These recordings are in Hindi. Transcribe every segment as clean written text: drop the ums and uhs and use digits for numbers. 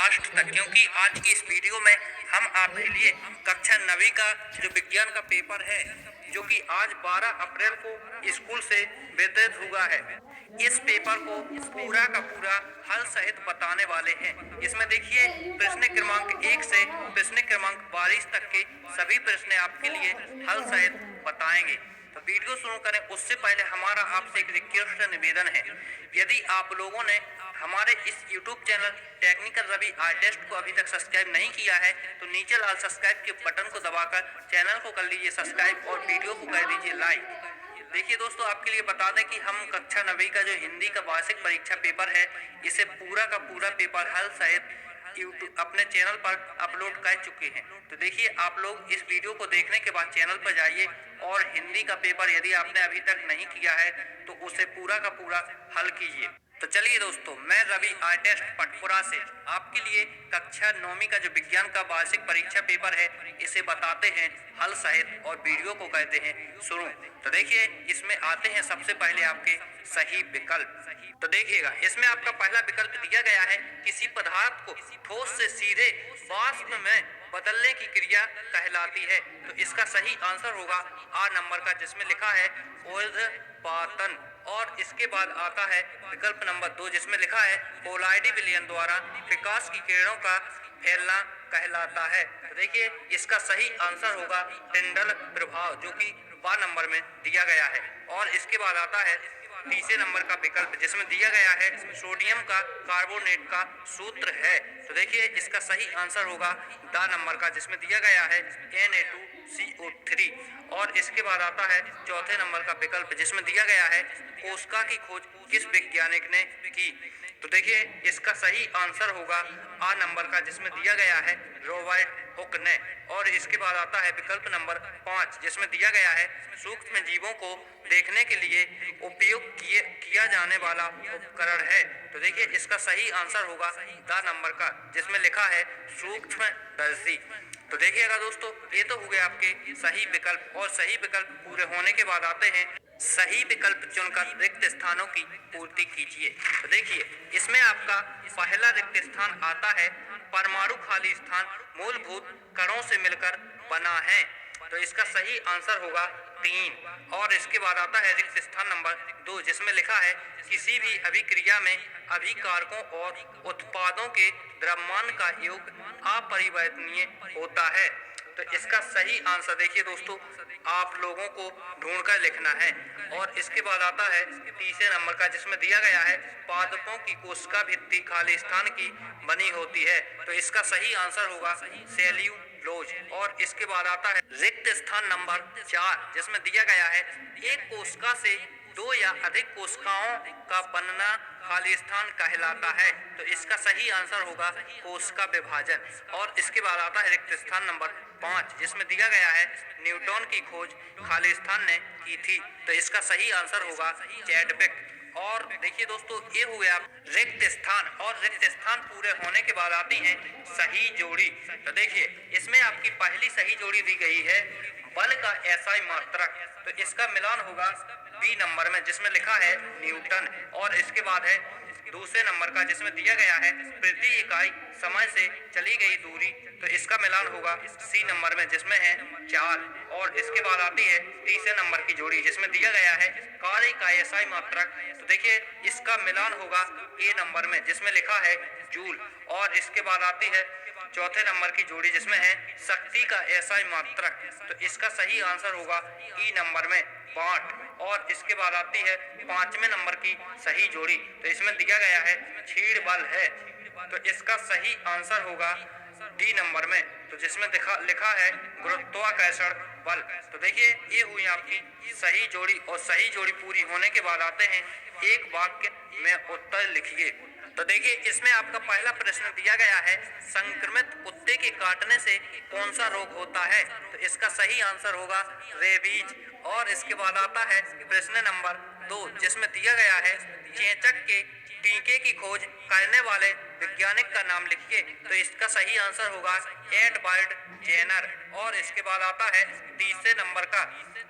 लास्ट तक, क्योंकि आज की इस वीडियो में हम आपके लिए कक्षा 9वीं का जो विज्ञान का पेपर है, जो कि आज 12 अप्रैल को स्कूल से वितरित हुआ है, इस पेपर को पूरा का पूरा हल सहित बताने वाले हैं। इसमें देखिए, प्रश्न क्रमांक 1 से प्रश्न क्रमांक 22 तक के सभी प्रश्न आपके लिए हल सहित बताएंगे। तो वीडियो शुरू करें उससे पहले हमारा आपसे एक रिक्वेस्ट निवेदन है, यदि आप लोगों ने हमारे इस YouTube चैनल टेक्निकल रवि आई टेस्ट को अभी तक सब्सक्राइब नहीं किया है तो नीचे लाल सब्सक्राइब के बटन को दबाकर चैनल को कर लीजिए सब्सक्राइब और वीडियो को कर दीजिए लाइक। देखिए दोस्तों, आपके लिए बता दें कि हम कक्षा 9वीं का जो हिंदी का वार्षिक परीक्षा पेपर है, इसे पूरा का पूरा पेपर हल सहित यूट्यूब अपने चैनल पर अपलोड कर चुके हैं। तो देखिए, आप लोग इस वीडियो को देखने के बाद चैनल पर जाइए और हिंदी का पेपर यदि आपने अभी तक नहीं किया है तो उसे पूरा का पूरा हल कीजिए। तो चलिए दोस्तों, मैं रवि आई टेस्ट पटपुरा से आपके लिए कक्षा 9वीं का जो विज्ञान का वार्षिक परीक्षा पेपर है, इसे बताते हैं हल सहित और वीडियो को कहते हैं शुरू। तो देखिए, इसमें आते हैं सबसे पहले आपके सही विकल्प। तो देखिएगा, इसमें आपका पहला विकल्प दिया गया है, किसी पदार्थ को ठोस से सीधे वाष्प में बदलने की क्रिया कहलाती है। तो इसका सही आंसर होगा आ नंबर का, जिसमें लिखा है ऊर्ध्वपातन। और इसके बाद आता है विकल्प नंबर 2, जिसमें लिखा है कोलाइडी विलयन द्वारा प्रकाश की किरणों का फैलना कहलाता है। तो देखिए, इसका सही आंसर होगा टिंडल प्रभाव, जो कि बा नंबर में दिया गया है। और इसके बाद आता है तीसरे नंबर का विकल्प, जिसमें दिया गया है सोडियम का कार्बोनेट का सूत्र है। तो देखिए, इसका सही आंसर होगा दा नंबर का, जिसमें दिया गया है Na2CO3। और इसके बाद आता है चौथे नंबर का विकल्प, जिसमें दिया गया है कोशिका की खोज किस वैज्ञानिक ने की। तो देखिए, इसका सही आंसर होगा आ नंबर का, जिसमें दिया गया है रॉबर्ट हुक ने। और इसके बाद आता है विकल्प नंबर 5, जिसमें दिया गया है सूक्ष्म जीवों को देखने के लिए उपयोग किया जाने वाला उपकरण है। तो देखिए, इसका सही आंसर होगा दा नंबर का, जिसमें लिखा है सूक्ष्मदर्शी। तो देखिएगा दोस्तों, ये तो हो गए आपके सही विकल्प। और सही विकल्प पूरे होने के बाद आते हैं सही विकल्प चुनकर रिक्त स्थानों की पूर्ति कीजिए। तो देखिए, इसमें आपका पहला रिक्त स्थान आता है परमाणु खाली स्थान मूलभूत कणों से मिलकर बना है। तो इसका सही आंसर होगा 3। और इसके बाद आता है रिक्त स्थान नंबर 2, जिसमें लिखा है किसी भी अभिक्रिया में अभिकारकों और उत्पादों के द्रव्यमान का योग अपरिवर्तनीय होता है। तो इसका सही आंसर देखिए दोस्तों, आप लोगों को ढूंढकर लिखना है। और इसके बाद आता है तीसरे नंबर का, जिसमें दिया गया है पादपों की कोशिका भित्ति खाली स्थान की बनी होती है। तो इसका सही आंसर होगा सेल्यूलोज। और इसके बाद आता है रिक्त स्थान नंबर 4, जिसमें दिया गया है एक कोशिका से 2 या अधिक कोशिकाओं का बनना खाली स्थान कहलाता है। तो इसका सही आंसर होगा कोशिका विभाजन। और इसके बाद आता है रिक्त स्थान नंबर 5, जिसमें दिया गया है न्यूटन की खोज खाली स्थान ने की थी। तो इसका सही आंसर होगा चैडविक। और देखिए दोस्तों, ये हो गया रिक्त स्थान। और रिक्त स्थान पूरे होने के बाद आती है सही जोड़ी। तो देखिए, इसमें आपकी पहली सही जोड़ी दी गई है बल का एसआई मात्रक। तो इसका मिलान होगा बी नंबर में, जिसमें लिखा है न्यूटन। और इसके बाद है दूसरे नंबर का, जिसमें दिया गया है प्रति इकाई समय से चली गई दूरी। तो इसका मिलान होगा सी नंबर में, जिसमें है 4। और इसके बाद आती है तीसरे नंबर की जोड़ी, जिसमें दिया गया है कार्य का एसआई मात्रक। तो देखिए, इसका मिलान होगा ए नंबर में, जिसमें लिखा है जूल। और इसके बाद आती है चौथे नंबर की जोड़ी, जिसमें है शक्ति का एसआई मात्रक। तो इसका सही आंसर होगा ई नंबर में 5। और इसके बाद आती है पांचवें नंबर की सही जोड़ी। तो इसमें दिया गया है छीड़ बल है। तो इसका सही आंसर होगा डी नंबर में, तो जिसमें लिखा है गुरुत्वाकर्षण बल। तो देखिए, ये हुई आपकी सही जोड़ी। और सही जोड़ी पूरी होने के बाद आते हैं एक वाक्य में उत्तर लिखिए। तो देखिए, इसमें आपका पहला प्रश्न दिया गया है संक्रमित कुत्ते के काटने से कौन सा रोग होता है। तो इसका सही आंसर होगा रेबीज। और इसके बाद आता है प्रश्न नंबर 2, जिसमें दिया गया है चेचक के टीके की खोज करने वाले वैज्ञानिक का नाम लिखिए। तो इसका सही आंसर होगा एडवर्ड जेनर। और इसके बाद आता है तीसरे नंबर का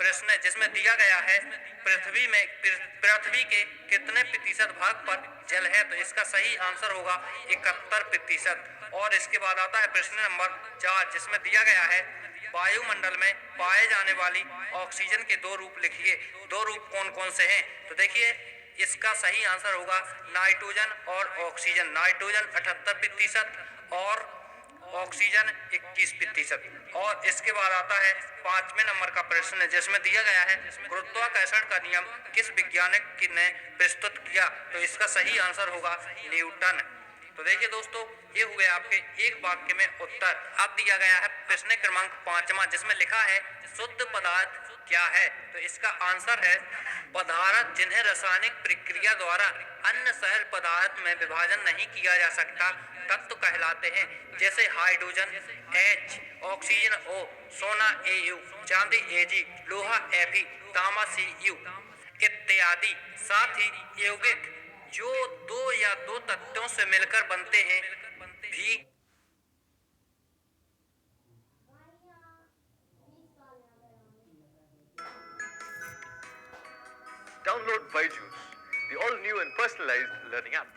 प्रश्न जिसमें दिया गया है पृथ्वी के कितने प्रतिशत भाग पर जल है, तो इसका सही आंसर होगा 71%। और इसके बाद आता है प्रश्न नंबर 4 जिसमें दिया गया है वायुमंडल में पाए जाने वाली ऑक्सीजन के दो रूप लिखिए। दो रूप कौन कौन से हैं, तो देखिए इसका सही आंसर होगा नाइट्रोजन और ऑक्सीजन। नाइट्रोजन 78% और ऑक्सीजन 21%। और इसके बाद आता है 5वें नंबर का प्रश्न जिसमें दिया गया है गुरुत्वाकर्षण का नियम किस वैज्ञानिक ने प्रस्तुत किया, तो इसका सही आंसर होगा न्यूटन। तो देखिए दोस्तों, ये हुए आपके एक वाक्य में उत्तर। अब दिया गया है प्रश्न क्रमांक 5वां जिसमें लिखा है शुद्ध पदार्थ क्या है, तो इसका आंसर है पदार्थ जिन्हें रासायनिक प्रक्रिया द्वारा अन्य सरल पदार्थ में विभाजन नहीं किया जा सकता तत्व कहलाते हैं, जैसे हाइड्रोजन H, ऑक्सीजन O, सोना Au, चांदी Ag, लोहा Fe, तांबा Cu इत्यादि। साथ ही यौगिक जो दो या दो तत्वों से मिलकर बनते हैं भी Download Byju's, the all-new and personalized learning app.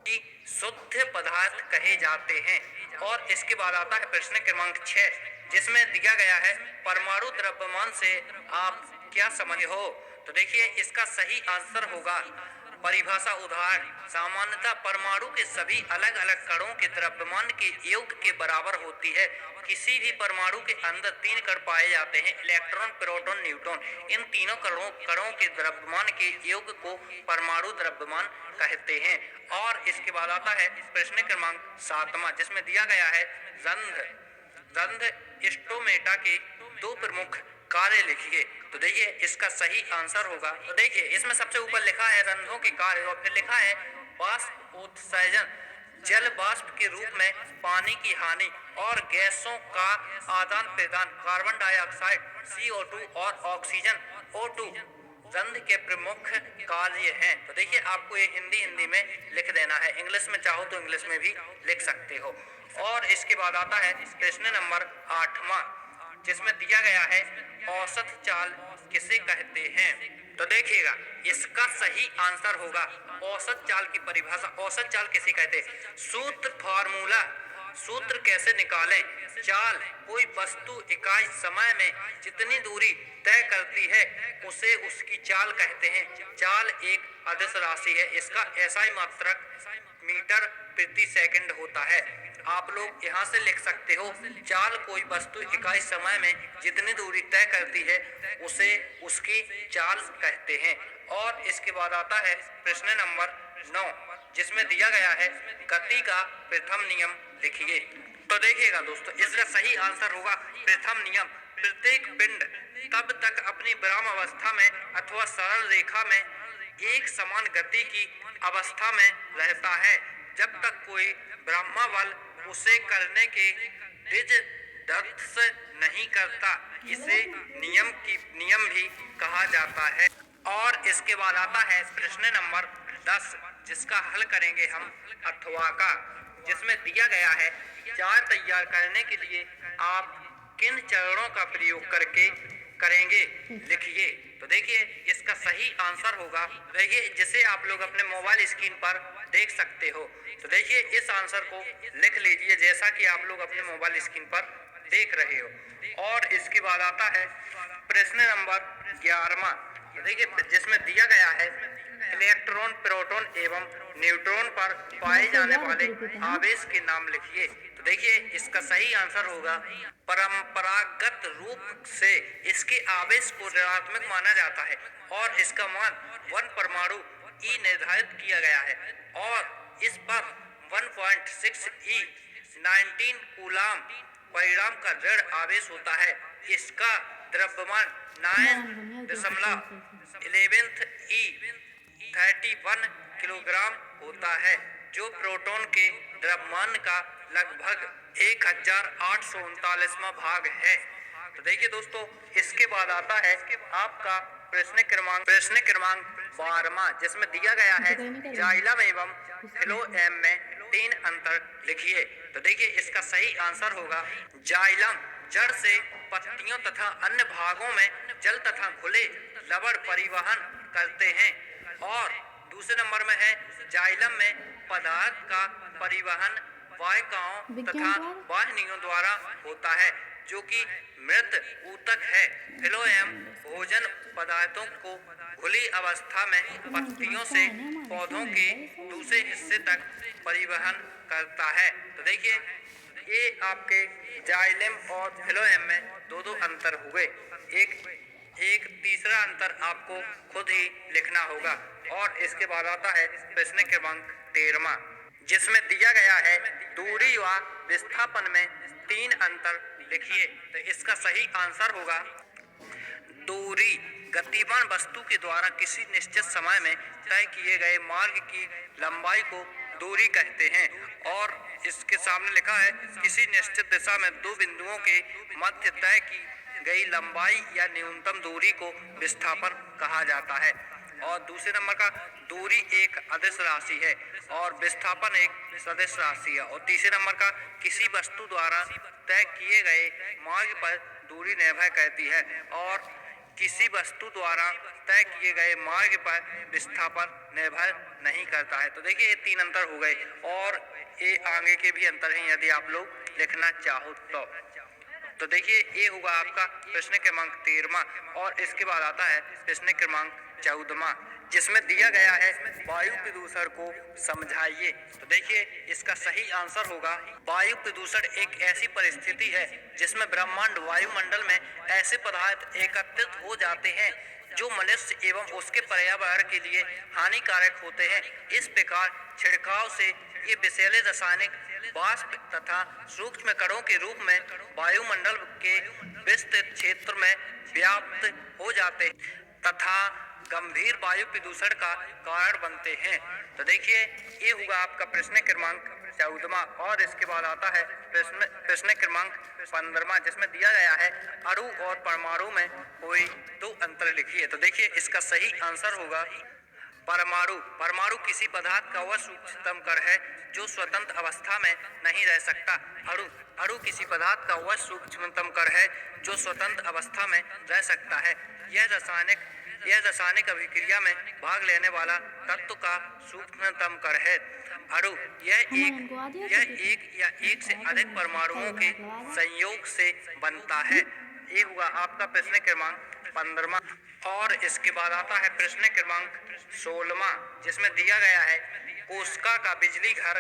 की शुद्ध पदार्थ कहे जाते हैं। और इसके बाद आता है प्रश्न क्रमांक 6 जिसमें दिया गया है परमाणु द्रव्यमान से आप क्या समझे हो, तो देखिए इसका सही आंसर होगा परिभाषा उदाहरण सामान्यतः परमाणु के सभी अलग अलग कणों के द्रव्यमान के योग के बराबर होती है। किसी भी परमाणु के अंदर 3 कण पाए जाते हैं, इलेक्ट्रॉन, प्रोटॉन, न्यूट्रॉन। इन तीनों कणों के द्रव्यमान के योग को परमाणु द्रव्यमान कहते हैं। और इसके बाद आता है प्रश्न क्रमांक 7वां जिसमें दिया गया है रंध्र स्टोमेटा के दो प्रमुख कार्य लिखिए, तो देखिए इसका सही आंसर होगा। तो देखिए इसमें सबसे ऊपर लिखा है रंध्रों के कार्य और फिर लिखा है बाष्पोत्सर्जन, जल वाष्प के रूप में पानी की हानि और गैसों का आदान प्रदान, कार्बन डाइऑक्साइड CO2 और ऑक्सीजन O2 रंध्र के प्रमुख कार्य हैं। तो देखिए आपको ये हिंदी में लिख देना है, इंग्लिश में चाहो तो इंग्लिश में भी लिख सकते हो। और इसके बाद आता है प्रश्न नंबर 8वां जिसमें दिया गया है औसत चाल किसे कहते हैं, तो देखिएगा इसका सही आंसर होगा औसत चाल की परिभाषा। औसत चाल किसे कहते हैं, सूत्र कैसे निकालें। चाल कोई वस्तु इकाई समय में जितनी दूरी तय करती है उसे उसकी चाल कहते हैं। चाल एक अदिश राशि है, इसका SI मात्रक मीटर प्रति सेकंड होता है। आप लोग यहाँ से लिख सकते हो चाल कोई वस्तु इकाई समय में जितनी दूरी तय करती है उसे उसकी चाल कहते हैं। और इसके बाद आता है प्रश्न नंबर 9 जिसमें दिया गया है गति का प्रथम नियम लिखिए। तो देखिएगा दोस्तों इसका सही आंसर होगा प्रथम नियम। प्रत्येक पिंड तब तक अपनी विराम अवस्था में अथवा सरल रेखा में एक समान गति की अवस्था में रहता है जब तक कोई ब्रह्मावल उसे करने के डिज नहीं करता। इसे नियम भी कहा जाता है। और इसके बाद आता है प्रश्न नंबर 10 जिसका हल करेंगे हम अथवा का, जिसमें दिया गया है चाय तैयार करने के लिए आप किन चरणों का प्रयोग करेंगे लिखिए। तो देखिए इसका सही आंसर होगा, देखिए जिसे आप लोग अपने मोबाइल स्क्रीन पर देख सकते हो। तो देखिए इस आंसर को लिख लीजिए जैसा कि आप लोग अपने मोबाइल स्क्रीन पर देख रहे हो। और इसके बाद आता है प्रश्न नंबर 11वां, देखिए जिसमें दिया गया है इलेक्ट्रॉन, प्रोटॉन एवं न्यूट्रॉन पर पाए जाने वाले आवेश के नाम लिखिए। तो देखिए इसका सही आंसर होगा परंपरागत रूप से इसके आवेश को ऋणात्मक माना जाता है और इसका मान 1 परमाणु E निर्धारित किया गया है और इस पर 1.6 E 19 कूलाम परिणाम का ऋण आवेश होता है। इसका द्रव्यमान 9.11 E 31 किलोग्राम होता है जो प्रोटॉन के द्रव्यमान का लगभग 1839वां भाग है। तो देखिए दोस्तों इसके बाद आता है आपका प्रश्न क्रमांक 12वां जिसमें दिया गया है जाइलम एवं फिलोएम में 3 अंतर लिखिए। तो देखिए इसका सही आंसर होगा जाइलम जड़ से पत्तियों तथा अन्य भागों में जल तथा घुले लवण परिवहन करते हैं। और दूसरे नंबर में है जाइलम में पदार्थ का परिवहन वाहिकाओं तथा वाहिनियों द्वारा होता है, जो कि मृत ऊतक है। फिलोएम भोजन पदार्थों को खुली अवस्था में पत्तियों से पौधों के दूसरे हिस्से तक परिवहन करता है। तो देखिए ये आपके जाइलम और फिलोएम में दो अंतर हुए। एक तीसरा अंतर आपको खुद ही लिखना होगा। और इसके बाद आता है प्रश्न क्रमांक 13, जिसमें दिया गया है दूरी व विस्थापन में 3 अंतर लिखिए। तो इसका सही आंसर होगा दूरी। गतिमान वस्तु के द्वारा किसी निश्चित समय में तय किए गए मार्ग की लंबाई को दूरी कहते हैं। और इसके सामने लिखा है किसी निश्चित दिशा में 2 बिंदुओं के मध्य तय की गई लंबाई या न्यूनतम दूरी को विस्थापन कहा जाता है। और दूसरे नंबर का दूरी एक अदिश राशि है और विस्थापन एक सदिश राशि है। और तीसरे नंबर का किसी वस्तु द्वारा तय किए गए मार्ग पर दूरी निर्भर करती है और किसी वस्तु द्वारा तय किए गए मार्ग पर विस्थापन निर्भर नहीं करता है। तो देखिए ये 3 अंतर हो गए और ये आगे के भी अंतर हैं यदि आप लोग लिखना चाहो तो देखिए ये होगा आपका प्रश्न क्रमांक 13। और इसके बाद आता है प्रश्न क्रमांक 14, जिसमें दिया गया है वायु प्रदूषण को समझाइए। तो देखिए इसका सही आंसर होगा वायु प्रदूषण एक ऐसी परिस्थिति है जिसमें ब्रह्मांड वायुमंडल में ऐसे पदार्थ एकत्रित हो जाते हैं जो मनुष्य एवं उसके पर्यावरण के लिए हानिकारक होते हैं। इस प्रकार छिड़काव से ये विषैले रासायनिक वाष्प तथा सूक्ष्म कणों के रूप में वायुमंडल के विस्तृत क्षेत्र में व्याप्त हो जाते हैं तथा गंभीर वायु प्रदूषण का कारण बनते हैं। तो देखिए ये होगा आपका प्रश्न क्रमांक 14। और इसके बाद आता है प्रश्न क्रमांक 15, जिसमें दिया गया है अणु और परमाणु में कोई 2 अंतर लिखिए। तो देखिए इसका सही आंसर होगा परमाणु। परमाणु किसी पदार्थ का वह सूक्ष्मतम कण है जो स्वतंत्र अवस्था में नहीं रह सकता। अणु किसी पदार्थ का वह सूक्ष्मतम कण है जो स्वतंत्र अवस्था में रह सकता है। यह रासायनिक अभिक्रिया में भाग लेने वाला तत्व का सूक्ष्मतम कण है। अणु यह एक या एक से अधिक परमाणुओं के संयोग से बनता है। ये हुआ आपका प्रश्न क्रमांक 15। और इसके बाद आता है प्रश्न क्रमांक 16, जिसमें दिया गया है कोशिका का बिजली घर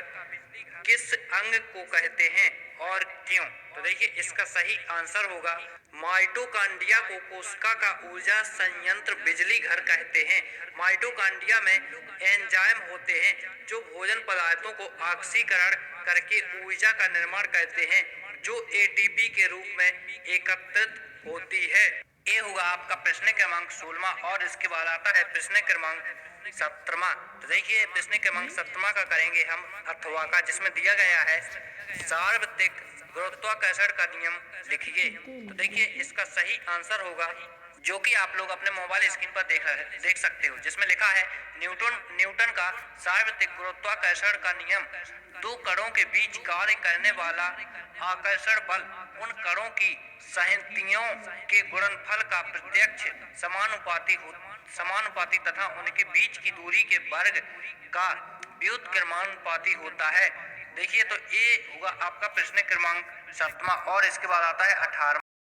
किस अंग को कहते हैं और क्यों। तो देखिए इसका सही आंसर होगा माइटोकांड्रिया को कोशिका का ऊर्जा संयंत्र बिजली घर कहते हैं। माइटोकांड्रिया में एंजाइम होते हैं जो भोजन पदार्थों को ऑक्सीकरण करके ऊर्जा का निर्माण करते हैं जो एटीपी के रूप में एकत्रित होती है। ये होगा आपका प्रश्न क्रमांक 16। और इसके बाद आता है प्रश्न क्रमांक 17। तो देखिए प्रश्न क्रमांक 17 का करेंगे हम अथवा का, जिसमें दिया गया है सार्वत्रिक गुरुत्वाकर्षण का नियम लिखिए। तो देखिए इसका सही आंसर होगा जो कि आप लोग अपने मोबाइल स्क्रीन पर देख सकते हो, जिसमें लिखा है न्यूटन का सार्वत्रिक गुरुत्वाकर्षण का नियम 2 कणों के बीच कार्य करने वाला आकर्षण बल उन कणों की संहतियों के गुणनफल का प्रत्यक्ष समानुपाती तथा उनके बीच की दूरी के वर्ग का व्युत्क्रमानुपाती होता है। देखिए तो ये होगा आपका प्रश्न क्रमांक 17। और इसके बाद आता है 18।